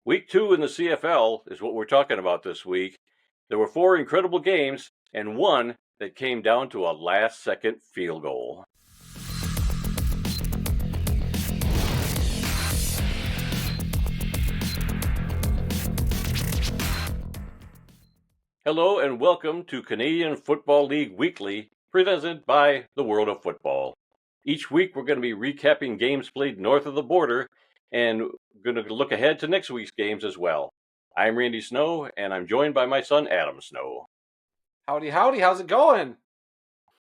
Week 2 in the CFL is what we're talking about this week. There were 4 incredible games and one that came down to a last-second field goal. Hello and welcome to Canadian Football League Weekly, presented by the World of Football. Each week we're going to be recapping games played north of the border and going to look ahead to next week's games as well. I'm Randy Snow, and I'm joined by my son, Adam Snow. Howdy, how's it going?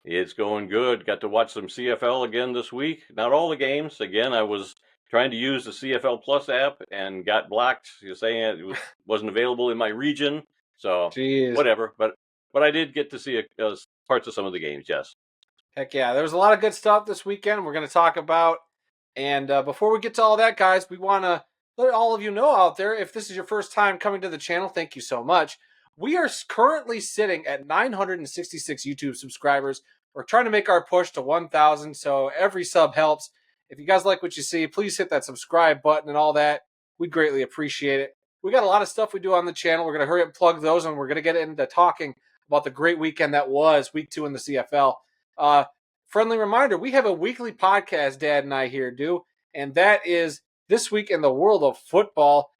It's going good. Got to watch some CFL again this week. Not all the games. Again, I was trying to use the CFL Plus app and got blocked, saying it wasn't available in my region. So, Jeez. Whatever. But I did get to see parts of some of the games, yes. Heck yeah, there was a lot of good stuff this weekend we're going to talk about. And before we get to all that, guys, we want to let all of you know out there, if this is your first time coming to the channel, thank you so much. We are currently sitting at 966 YouTube subscribers. We're trying to make our push to 1,000, so every sub helps. If you guys like what you see, please hit that subscribe button and all that. We'd greatly appreciate it. We got a lot of stuff we do on the channel. We're going to hurry up and plug those, and we're going to get into talking about the great weekend that was Week 2 in the CFL. Friendly reminder, we have a weekly podcast Dad and I here do, and that is This Week in the World of Football.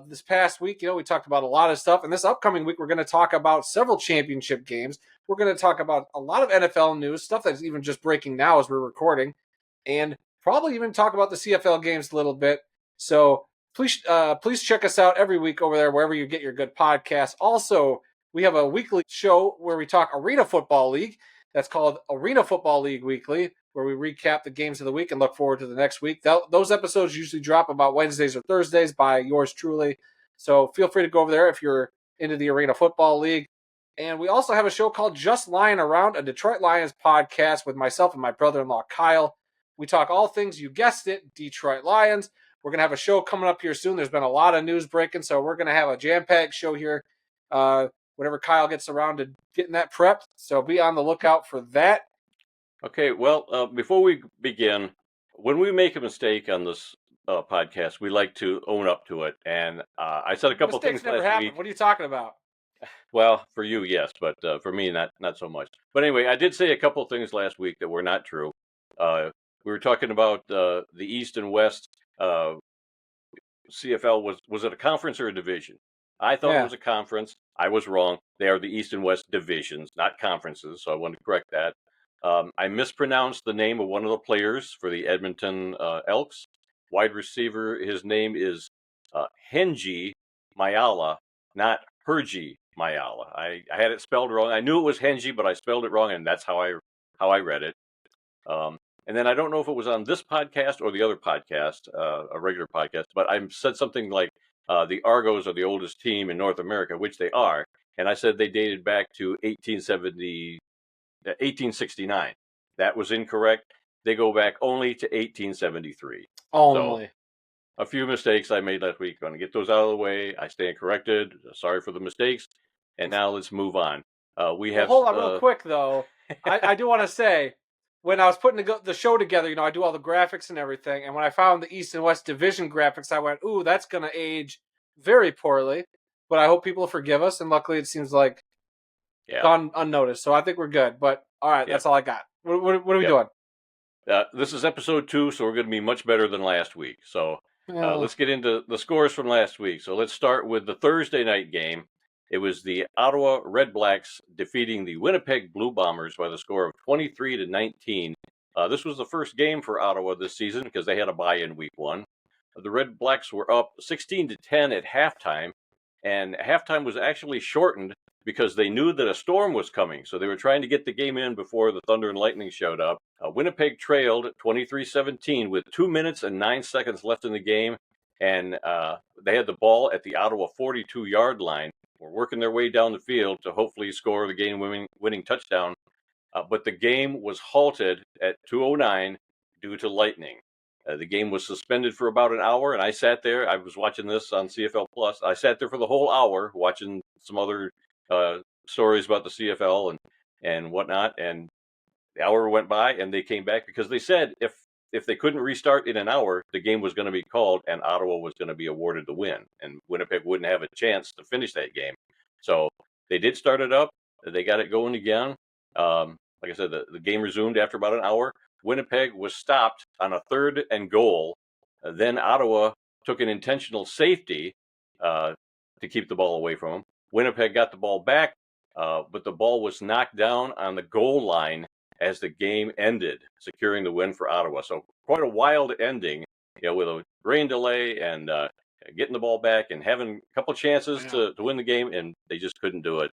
This past week, we talked about a lot of stuff, and this upcoming week we're going to talk about several championship games. We're going to talk about a lot of NFL news, stuff that's even just breaking now as we're recording, and probably even talk about the CFL games a little bit. So please check us out every week over there, wherever you get your good podcasts. Also, we have a weekly show where we talk Arena Football League. That's called Arena Football League Weekly, where we recap the games of the week and look forward to the next week. Those episodes usually drop about Wednesdays or Thursdays by yours truly. So feel free to go over there if you're into the Arena Football League. And we also have a show called Just Lying Around, a Detroit Lions podcast with myself and my brother-in-law, Kyle. We talk all things, you guessed it, Detroit Lions. We're going to have a show coming up here soon. There's been a lot of news breaking, so we're going to have a jam-packed show here whenever Kyle gets around to getting that prepped. So be on the lookout for that. Okay, well, before we begin, when we make a mistake on this podcast, we like to own up to it. And I said a couple Mistakes things never last happen. week. What are you talking about? Well, for you, yes, but for me, not so much. But anyway, I did say a couple things last week that were not true. We were talking about the East and West CFL. Was it a conference or a division? I thought it was a conference. I was wrong. They are the East and West divisions, not conferences. So I want to correct that. I mispronounced the name of one of the players for the Edmonton Elks. Wide receiver, his name is Henji Mayala, not Herji Mayala. I had it spelled wrong. I knew it was Henji, but I spelled it wrong, and that's how I read it. And then I don't know if it was on this podcast or the other podcast, a regular podcast, but I said something like the Argos are the oldest team in North America, which they are. And I said they dated back to 1869. That was incorrect. They go back only to 1873. Only. So, a few mistakes I made last week. Going to get those out of the way. I stand corrected. Sorry for the mistakes. And now let's move on. Hold on real quick, though. I do want to say, when I was putting the show together, I do all the graphics and everything. And when I found the East and West Division graphics, I went, ooh, that's going to age very poorly. But I hope people forgive us. And luckily, it seems like gone unnoticed. So I think we're good. But all right, that's all I got. What are we doing? This is episode 2, so we're going to be much better than last week. So let's get into the scores from last week. So let's start with the Thursday night game. It was the Ottawa Red Blacks defeating the Winnipeg Blue Bombers by the score of 23-19. This was the first game for Ottawa this season because they had a bye in week 1. The Red Blacks were up 16-10 at halftime, and halftime was actually shortened because they knew that a storm was coming. So they were trying to get the game in before the Thunder and Lightning showed up. Winnipeg trailed 23-17 with 2 minutes and 9 seconds left in the game, and they had the ball at the Ottawa 42-yard line. Were working their way down the field to hopefully score the game-winning touchdown. But the game was halted at 2:09 due to lightning. The game was suspended for about an hour, and I sat there. I was watching this on CFL Plus. I sat there for the whole hour watching some other stories about the CFL and whatnot. And the hour went by, and they came back because they said if if they couldn't restart in an hour, the game was going to be called and Ottawa was going to be awarded the win, and Winnipeg wouldn't have a chance to finish that game. So they did start it up. They got it going again. Like I said, the game resumed after about an hour. Winnipeg was stopped on a 3rd and goal. Then Ottawa took an intentional safety to keep the ball away from them. Winnipeg got the ball back, but the ball was knocked down on the goal line as the game ended, securing the win for Ottawa. So quite a wild ending, with a rain delay and getting the ball back and having a couple chances to win the game, and they just couldn't do it.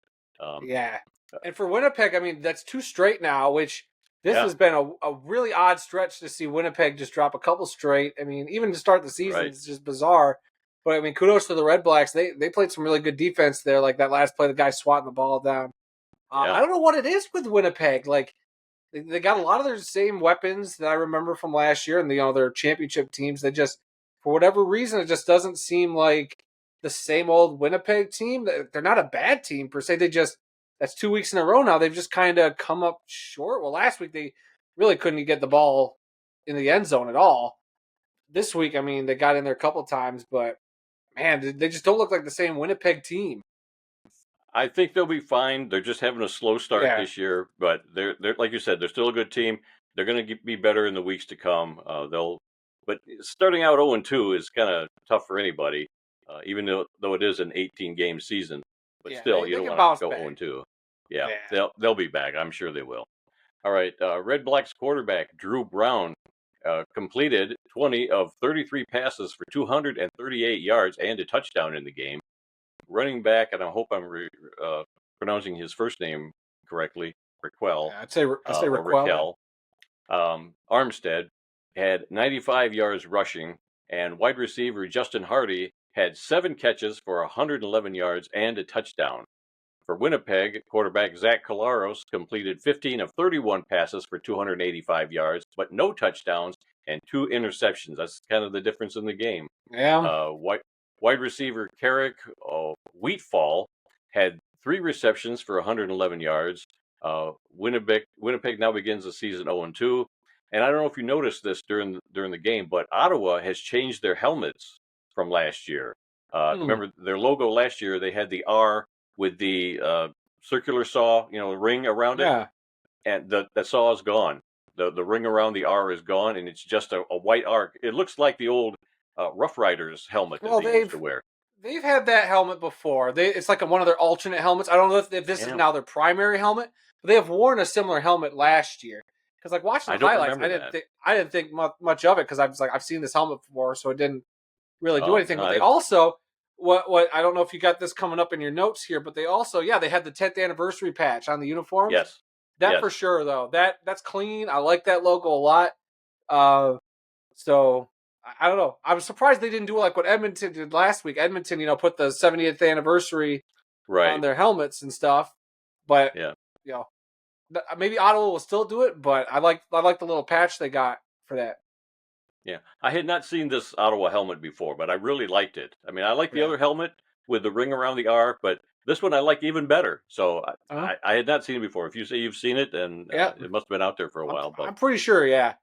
Yeah. And for Winnipeg, I mean, that's 2 straight now, which this has been a really odd stretch to see Winnipeg just drop a couple straight. I mean, even to start the season, it's just bizarre. But, I mean, kudos to the Red Blacks. They played some really good defense there, like that last play, the guy swatting the ball down. I don't know what it is with Winnipeg. Like, they got a lot of their same weapons that I remember from last year and, their championship teams. They just, for whatever reason, it just doesn't seem like the same old Winnipeg team. They're not a bad team, per se. That's 2 weeks in a row now. They've just kind of come up short. Well, last week they really couldn't get the ball in the end zone at all. This week, I mean, they got in there a couple times, but man, they just don't look like the same Winnipeg team. I think they'll be fine. They're just having a slow start this year, but they're like you said, they're still a good team. They're going to be better in the weeks to come. But starting out 0-2 is kind of tough for anybody, even though it is an 18-game season. But still, you don't want to go 0-2. Yeah, they'll be back. I'm sure they will. All right, Red Blacks quarterback Drew Brown completed 20 of 33 passes for 238 yards and a touchdown in the game. Running back, and I hope I'm pronouncing his first name correctly, Raquel. Yeah, I'd say Raquel. Armstead had 95 yards rushing, and wide receiver Justin Hardy had 7 catches for 111 yards and a touchdown. For Winnipeg, quarterback Zach Collaros completed 15 of 31 passes for 285 yards, but no touchdowns and 2 interceptions. That's kind of the difference in the game. Yeah. Wide receiver Carrick Wheatfall had 3 receptions for 111 yards. Winnipeg now begins the season 0-2. And I don't know if you noticed this during the game, but Ottawa has changed their helmets from last year. Remember their logo last year? They had the R with the circular saw, ring around it. Yeah. And that saw is gone. The ring around the R is gone, and it's just a white arc. It looks like the old Rough Riders helmet that they used to wear. They've had that helmet before. It's like one of their alternate helmets. I don't know if this is now their primary helmet, but they have worn a similar helmet last year. Because like watching the highlights, I didn't think much of it because I was like, I've seen this helmet before, so it didn't really do anything. But they also, what I don't know if you got this coming up in your notes here, but they also, they had the 10th anniversary patch on the uniforms. Yes. For sure, though. That's clean. I like that logo a lot. So I don't know. I was surprised they didn't do like what Edmonton did last week. Edmonton, put the 70th anniversary on their helmets and stuff. But maybe Ottawa will still do it. But I like the little patch they got for that. Yeah, I had not seen this Ottawa helmet before, but I really liked it. I mean, I like the other helmet with the ring around the R, but this one I like even better. So I had not seen it before. If you say you've seen it, then it must have been out there for a while. But I'm pretty sure, yeah.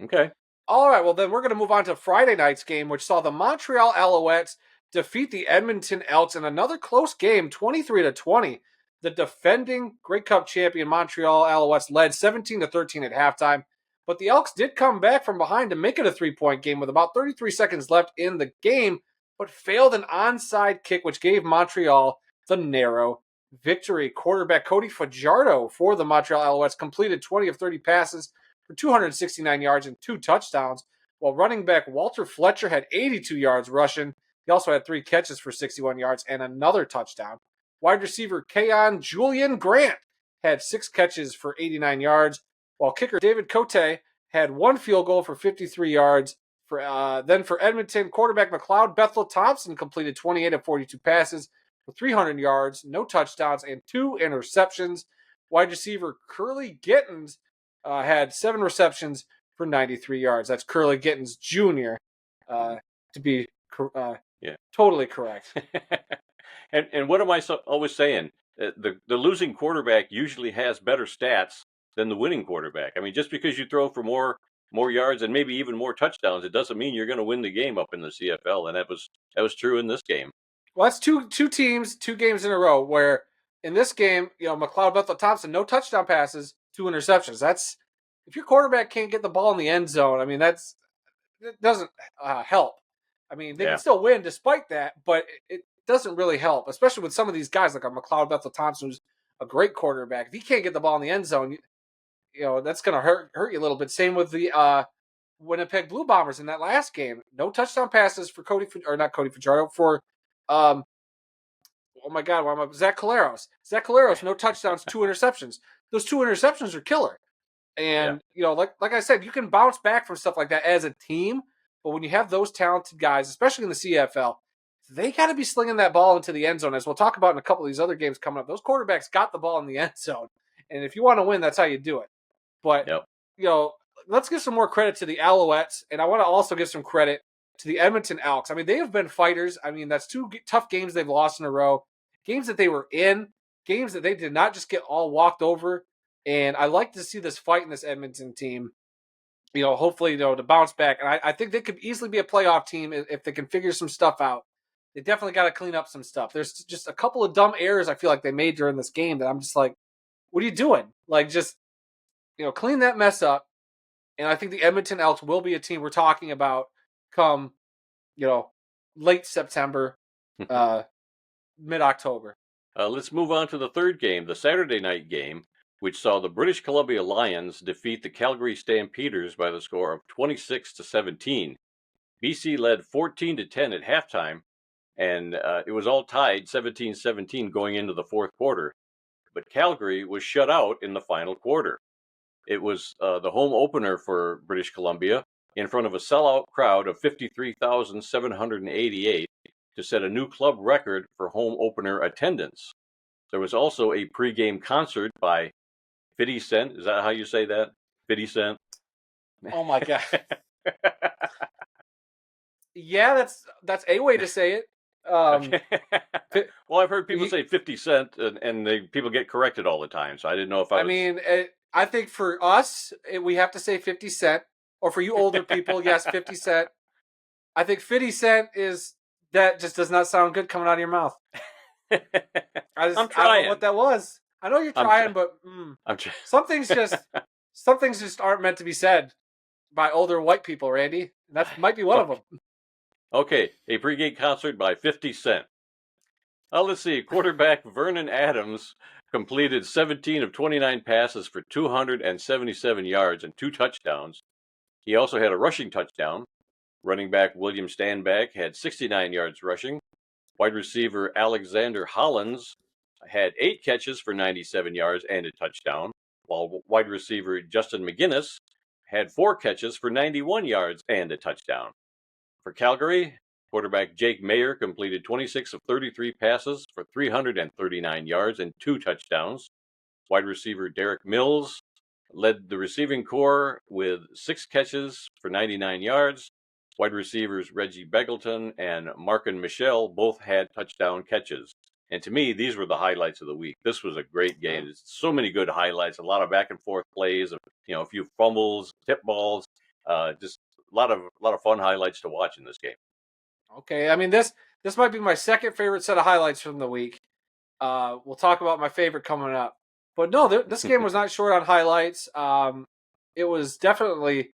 Okay. All right, well, then we're going to move on to Friday night's game, which saw the Montreal Alouettes defeat the Edmonton Elks in another close game, 23-20. The defending Grey Cup champion Montreal Alouettes led 17-13 at halftime, but the Elks did come back from behind to make it a 3-point game with about 33 seconds left in the game, but failed an onside kick, which gave Montreal the narrow victory. Quarterback Cody Fajardo for the Montreal Alouettes completed 20 of 30 passes for 269 yards and 2 touchdowns, while running back Walter Fletcher had 82 yards rushing. He also had 3 catches for 61 yards and another touchdown. Wide receiver Keon Julian Grant had 6 catches for 89 yards, while kicker David Cote had 1 field goal for 53 yards. Then for Edmonton, quarterback McLeod Bethel Thompson completed 28 of 42 passes for 300 yards, no touchdowns, and 2 interceptions. Wide receiver Curly Gittens had 7 receptions for 93 yards. That's Curly Gittens Jr., to be totally correct. And what am I always saying? The losing quarterback usually has better stats than the winning quarterback. I mean, just because you throw for more more yards and maybe even more touchdowns, it doesn't mean you're going to win the game up in the CFL, and that was true in this game. Well, that's two teams, 2 games in a row where in this game, McLeod Bethel Thompson, no touchdown passes, 2 interceptions. That's if your quarterback can't get the ball in the end zone. I mean, it doesn't help. I mean, they can still win despite that, but it doesn't really help, especially with some of these guys like a McLeod Bethel Thompson, who's a great quarterback. If he can't get the ball in the end zone, that's going to hurt you a little bit. Same with the Winnipeg Blue Bombers in that last game. No touchdown passes for not Cody Fajardo, for oh my God, why am I Zach Collaros. Zach Collaros, no touchdowns, 2 interceptions. Those 2 interceptions are killer. And like I said, you can bounce back from stuff like that as a team, but when you have those talented guys, especially in the CFL, they got to be slinging that ball into the end zone. As we'll talk about in a couple of these other games coming up, those quarterbacks got the ball in the end zone, and if you want to win, that's how you do it. But let's give some more credit to the Alouettes, and I want to also give some credit to the Edmonton Elks. I mean, they have been fighters. I mean, that's 2 tough games they've lost in a row, games that they were in, games that they did not just get all walked over. And I like to see this fight in this Edmonton team, hopefully, to bounce back. And I think they could easily be a playoff team if they can figure some stuff out. They definitely got to clean up some stuff. There's just a couple of dumb errors I feel like they made during this game that I'm just like, what are you doing? Like, just, clean that mess up. And I think the Edmonton Elks will be a team we're talking about come, late September, mid-October. Let's move on to the third game, the Saturday night game, which saw the British Columbia Lions defeat the Calgary Stampeders by the score of 26-17. BC led 14-10 at halftime, and it was all tied 17-17 going into the fourth quarter. But Calgary was shut out in the final quarter. It was the home opener for British Columbia in front of a sellout crowd of 53,788 to set a new club record for home opener attendance. There was also a pregame concert by 50 Cent. Is that how you say that? 50 Cent? Oh my God. Yeah, that's a way to say it. Well, I've heard people say 50 Cent, and people get corrected all the time. So I didn't know if I mean, I think for us, we have to say 50 Cent. Or for you older people, yes, 50 Cent. I think 50 Cent that just does not sound good coming out of your mouth. I'm trying. I don't know what that was. I know you're trying, but some things just aren't meant to be said by older white people, Randy. And that might be one of them. Okay, a pregame concert by 50 Cent. Let's see. Quarterback Vernon Adams completed 17 of 29 passes for 277 yards and 2 touchdowns. He also had a rushing touchdown. Running back William Stanback had 69 yards rushing. Wide receiver Alexander Hollins had 8 catches for 97 yards and a touchdown, while wide receiver Justin McGinnis had 4 catches for 91 yards and a touchdown. For Calgary, quarterback Jake Mayer completed 26 of 33 passes for 339 yards and 2 touchdowns. Wide receiver Derek Mills led the receiving corps with 6 catches for 99 yards. Wide receivers Reggie Beggleton and Markin Michelle both had touchdown catches. And to me, these were the highlights of the week. This was a great game. There's so many good highlights, a lot of back and forth plays, a few fumbles, tip balls, just a lot of fun highlights to watch in this game. Okay, I mean this might be my second favorite set of highlights from the week. We'll talk about my favorite coming up. But no, this game was not short on highlights. It was definitely,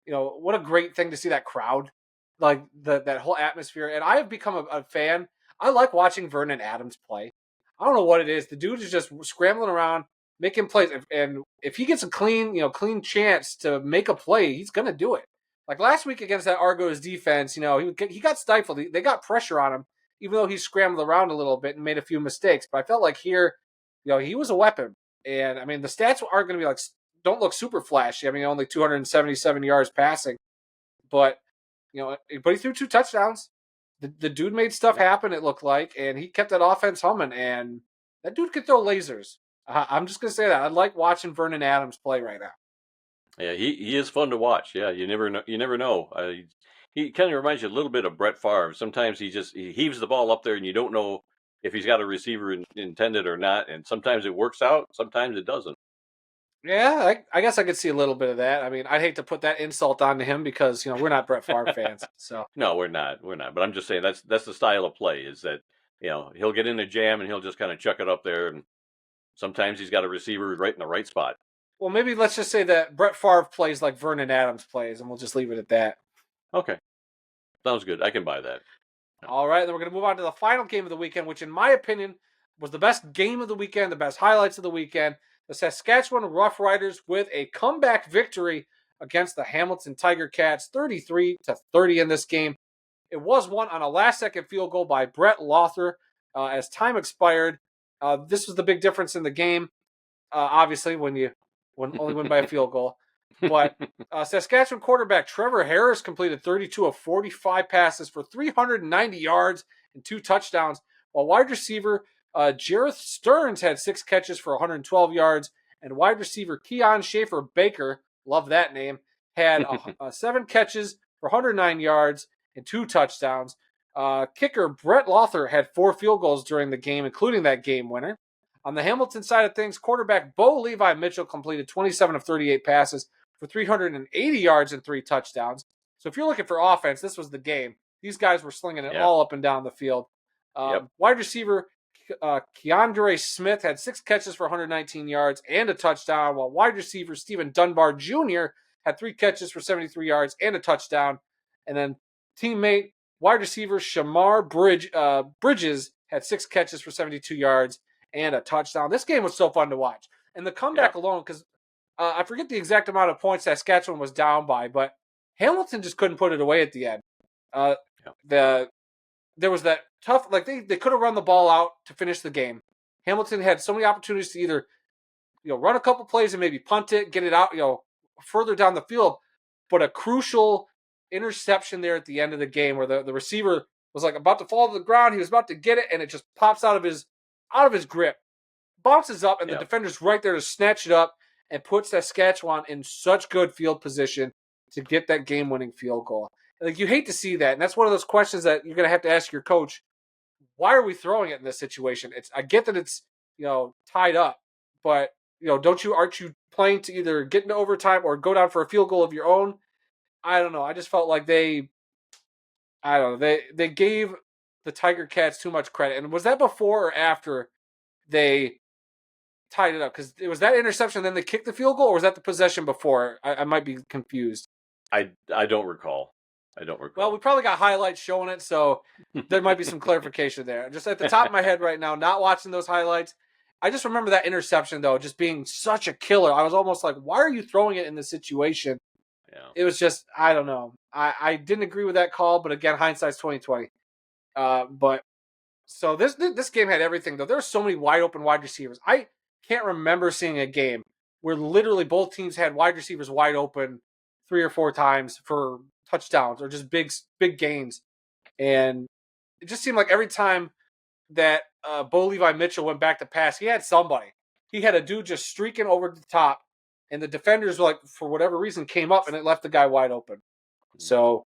what a great thing to see that crowd, like that whole atmosphere. And I have become a fan. I like watching Vernon Adams play. I don't know what it is. The dude is just scrambling around, making plays. And if he gets a clean chance to make a play, he's going to do it. Like last week against that Argos defense, he got stifled. They got pressure on him, even though he scrambled around a little bit and made a few mistakes. But I felt like here, he was a weapon. And I mean, the stats aren't going to be don't look super flashy. I mean, only 277 yards passing, but he threw 2 touchdowns. The dude made stuff happen, it looked like, and he kept that offense humming. And that dude could throw lasers. I'm just going to say that. I like watching Vernon Adams play right now. Yeah, he is fun to watch. Yeah, you never know. He kind of reminds you a little bit of Brett Favre. Sometimes he heaves the ball up there, and you don't know if he's got a receiver intended or not. And sometimes it works out, sometimes it doesn't. Yeah, I guess I could see a little bit of that. I mean, I'd hate to put that insult onto him because we're not Brett Favre fans. So No, we're not. We're not. But I'm just saying that's the style of play. Is that he'll get in a jam and he'll just kind of chuck it up there, and sometimes he's got a receiver right in the right spot. well, maybe let's just say that Brett Favre plays like Vernon Adams plays, and we'll just leave it at that. Okay, sounds good. I can buy that. All right, then we're going to move on to the final game of the weekend, which, in my opinion, was the best game of the weekend, the best highlights of the weekend. The Saskatchewan Roughriders with a comeback victory against the Hamilton Tiger Cats, 33-30 in this game. It was won on a last-second field goal by Brett Lothar as time expired. This was the big difference in the game. Obviously, when you only win by a field goal. But Saskatchewan quarterback Trevor Harris completed 32 of 45 passes for 390 yards and 2 touchdowns, while wide receiver Jareth Stearns had 6 catches for 112 yards, and wide receiver Keon Schaefer Baker, love that name, had 7 catches for 109 yards and 2 touchdowns. Kicker Brett Lothar had 4 field goals during the game, including that game winner. On the Hamilton side of things, quarterback Bo Levi Mitchell completed 27 of 38 passes for 380 yards and 3 touchdowns. So if you're looking for offense, this was the game. These guys were slinging it all up and down the field. Wide receiver Keandre Smith had 6 catches for 119 yards and a touchdown, while wide receiver Stephen Dunbar Jr. had 3 catches for 73 yards and a touchdown. And then teammate wide receiver Shamar Bridges had 6 catches for 72 yards and a touchdown. This game was so fun to watch. And the comeback alone, because I forget the exact amount of points Saskatchewan was down by, but Hamilton just couldn't put it away at the end. There was that tough, like they could have run the ball out to finish the game. Hamilton had so many opportunities to either run a couple plays and maybe punt it, get it out further down the field, but a crucial interception there at the end of the game where the receiver was like about to fall to the ground, he was about to get it, and it just pops out of his grip, bounces up, and the defender's right there to snatch it up and put Saskatchewan in such good field position to get that game-winning field goal. Like, you hate to see that, and that's one of those questions that you're going to have to ask your coach. Why are we throwing it in this situation? I get that it's tied up, but aren't you playing to either get into overtime or go down for a field goal of your own? I don't know. I just felt like they gave the Tiger Cats too much credit. And was that before or after they tied it up? Because it was that interception, then they kicked the field goal, or was that the possession before? I might be confused. I don't recall. Well, we probably got highlights showing it, so there might be some clarification there. Just at the top of my head right now, not watching those highlights, I just remember that interception, though, just being such a killer. I was almost like, why are you throwing it in this situation? Yeah. It was just, I don't know. I didn't agree with that call, but again, hindsight's 2020. But so this game had everything, though. There were so many wide open wide receivers. I can't remember seeing a game where literally both teams had wide receivers wide open 3 or 4 times for touchdowns or just big gains. And it just seemed like every time that Bo Levi Mitchell went back to pass, he had somebody. He had a dude just streaking over the top, and the defenders, for whatever reason, came up and it left the guy wide open. So,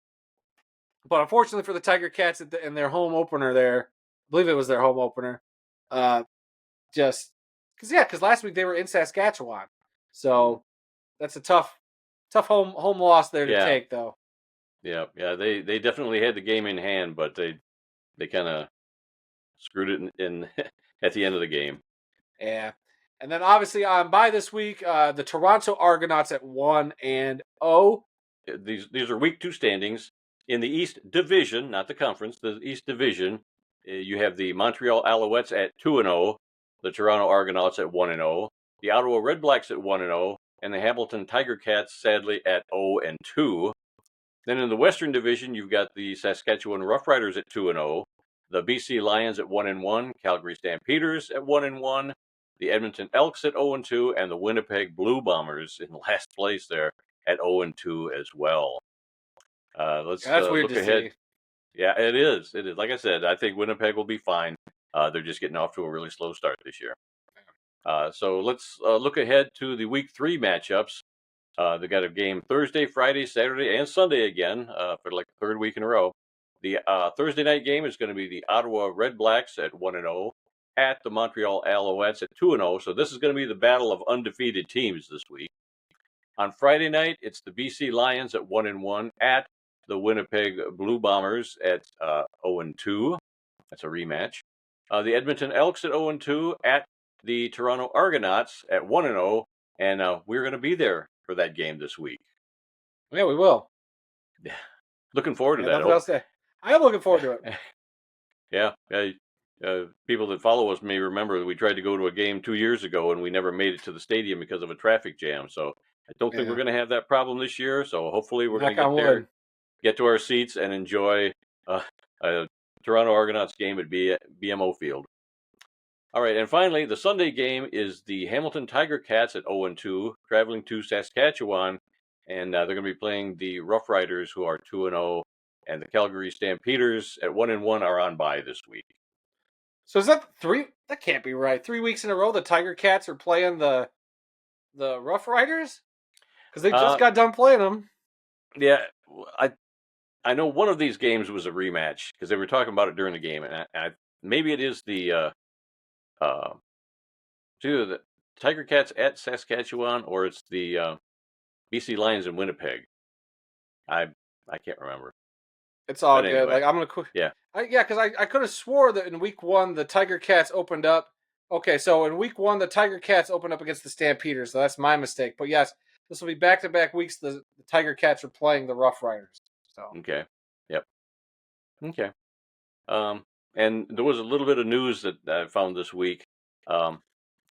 but unfortunately for the Tiger Cats in their home opener there, I believe it was their home opener, just because last week they were in Saskatchewan. So that's a tough home loss there to take, though. Yeah, they definitely had the game in hand, but they kind of screwed it in at the end of the game. Yeah. And then obviously on bye this week, the Toronto Argonauts at 1-0. These are week 2 standings in the East Division, not the conference. The East Division, you have the Montreal Alouettes at 2-0, the Toronto Argonauts at 1-0, the Ottawa Redblacks at 1-0, and the Hamilton Tiger Cats sadly at 0-2. Then in the Western Division, you've got the Saskatchewan Roughriders at 2-0, the BC Lions at 1-1, Calgary Stampeders at 1-1, the Edmonton Elks at 0-2, and the Winnipeg Blue Bombers in last place there at 0-2 as well. Let's look ahead. See. Yeah, it is. Like I said, I think Winnipeg will be fine. They're just getting off to a really slow start this year. So let's look ahead to the Week 3 matchups. They got a game Thursday, Friday, Saturday, and Sunday again for like the 3rd week in a row. The Thursday night game is going to be the Ottawa Redblacks at 1-0 at the Montreal Alouettes at 2-0. So this is going to be the battle of undefeated teams this week. On Friday night, it's the BC Lions at 1-1 at the Winnipeg Blue Bombers at 0-2. That's a rematch. The Edmonton Elks at 0-2 at the Toronto Argonauts at 1-0, and we're going to be there for that game this week. Yeah, we will. Yeah, looking forward to that. Nothing else to say. I am looking forward to it. Yeah. People that follow us may remember that we tried to go to a game 2 years ago and we never made it to the stadium because of a traffic jam. So I don't think we're going to have that problem this year. So hopefully we're going to get there, get to our seats, and enjoy a Toronto Argonauts game at BMO Field. All right, and finally, the Sunday game is the Hamilton Tiger Cats at 0-2, traveling to Saskatchewan, and they're going to be playing the Rough Riders, who are 2-0, and the Calgary Stampeders at 1-1 are on bye this week. So is that three? That can't be right. 3 weeks in a row, the Tiger Cats are playing the Rough Riders, because they just got done playing them. Yeah, I know one of these games was a rematch because they were talking about it during the game, and maybe it is the it's either the Tiger Cats at Saskatchewan or it's the BC Lions in Winnipeg. I can't remember. It's all But good. anyway, Like I'm gonna yeah. because I could have swore that in week 1 the Tiger Cats opened up. Okay, so in week 1 the Tiger Cats opened up against the Stampeders, so that's my mistake. But yes, this will be back-to-back weeks. The Tiger Cats are playing the Rough Riders. So Okay. Yep. Okay. And there was a little bit of news that I found this week. I'm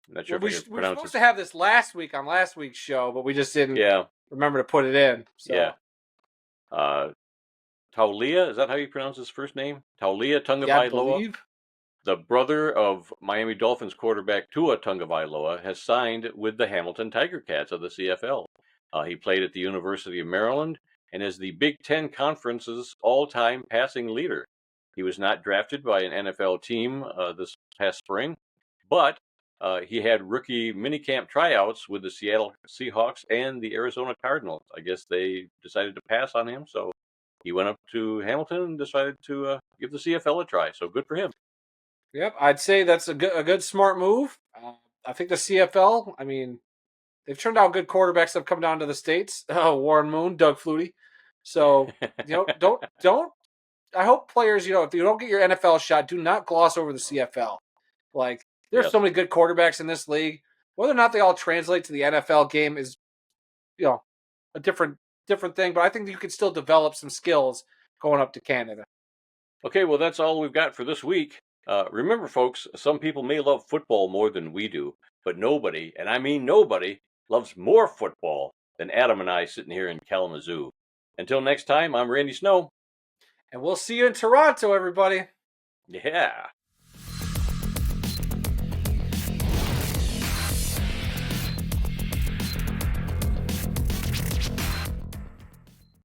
not sure we if I can were pronounce supposed it. to have this last week on last week's show, but we just didn't Yeah. remember to put it in. So. Yeah. Taulia, is that how you pronounce his first name? Taulia Tungavailoa, the brother of Miami Dolphins quarterback Tua Tungavailoa, has signed with the Hamilton Tiger Cats of the CFL. He played at the University of Maryland and is the Big Ten Conference's all-time passing leader. He was not drafted by an NFL team this past spring, but he had rookie minicamp tryouts with the Seattle Seahawks and the Arizona Cardinals. I guess they decided to pass on him, so he went up to Hamilton and decided to give the CFL a try. So good for him. Yep, I'd say that's a good smart move. I think the CFL, I mean, they've turned out good quarterbacks that have come down to the States. Warren Moon, Doug Flutie. So, don't. I hope players, if you don't get your NFL shot, do not gloss over the CFL. Like, there's so many good quarterbacks in this league. Whether or not they all translate to the NFL game is, a different thing. But I think you can still develop some skills going up to Canada. Okay, well, that's all we've got for this week. Remember, folks, some people may love football more than we do, but nobody, and I mean nobody, loves more football than Adam and I sitting here in Kalamazoo. Until next time, I'm Randy Snow. And we'll see you in Toronto, everybody. Yeah.